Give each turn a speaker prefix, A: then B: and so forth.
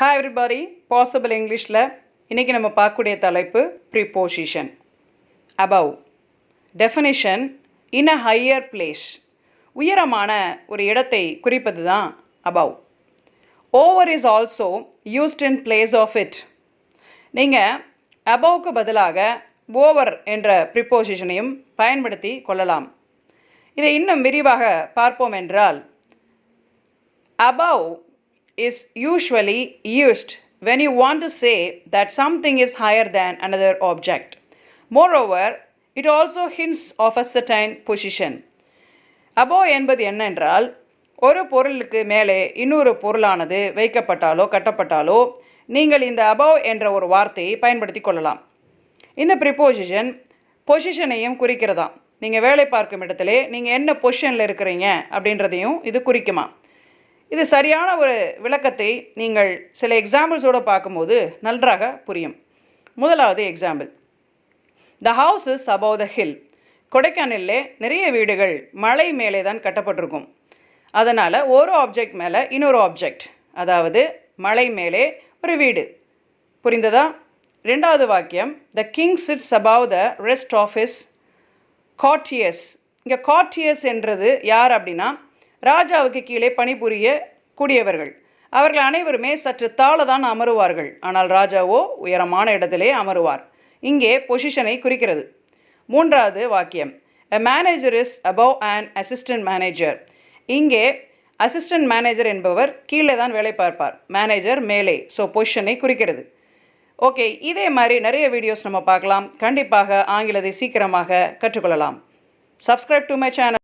A: Hi everybody, possible Englishல இன்னைக்கு நம்ம பார்க்கக்கூடிய தலைப்பு preposition. Above. Definition, in a higher place. உயரமான ஒரு இடத்தை குறிப்பது தான் above. Over is also used in place of it. நீங்கள் aboveக்கு பதிலாக over என்ற prepositionையும் பயன்படுத்தி கொள்ளலாம். இதை இன்னும் விரிவாக பார்ப்போம் என்றால் above is usually used when you want to say that something is higher than another object. Moreover, it also hints of a certain position. Above என்பது என்னென்றால் ஒரு பொருளுக்கு மேலே இன்னொரு பொருளானது வைக்கப்பட்டாலோ கட்டப்பட்டாலோ நீங்கள் இந்த above என்ற ஒரு வார்த்தையை பயன்படுத்தி கொள்ளலாம். இந்த ப்ரிப்போசிஷன் பொசிஷனையும் குறிக்கிறதாம். நீங்கள் வேலை பார்க்கும் இடத்துல நீங்கள் என்ன பொசிஷனில் இருக்கிறீங்க அப்படின்றதையும் இது குறிக்குமா. இது சரியான ஒரு விளக்கத்தை நீங்கள் சில எக்ஸாம்பிள்ஸோடு பார்க்கும்போது நன்றாக புரியும். முதலாவது example, the house is above the hill. கொடைக்கானலில் நிறைய வீடுகள் மலை மேலே தான் கட்டப்பட்டிருக்கும். அதனால் ஒரு ஆப்ஜெக்ட் மேலே இன்னொரு ஆப்ஜெக்ட், அதாவது மலை மேலே ஒரு வீடு. புரிந்ததா? ரெண்டாவது வாக்கியம், the king sits above the rest of his quarters. இங்கே கார்ட்டியர்ஸ் என்றது யார் அப்படின்னா ராஜாவுக்கு கீழே பணிபுரிய கூடியவர்கள். அவர்கள் அனைவருமே சற்று தாழ தான் அமருவார்கள், ஆனால் ராஜாவோ உயரமான இடத்திலே அமருவார். இங்கே பொசிஷனை குறிக்கிறது. மூன்றாவது வாக்கியம், a manager is above an assistant manager. இங்கே அசிஸ்டன்ட் மேனேஜர் என்பவர் கீழே தான் வேலை பார்ப்பார், மேனேஜர் மேலே. ஸோ பொசிஷனை குறிக்கிறது. ஓகே, இதே மாதிரி நிறைய வீடியோஸ் நம்ம பார்க்கலாம். கண்டிப்பாக ஆங்கிலத்தை சீக்கிரமாக கற்றுக்கொள்ளலாம். Subscribe to my channel.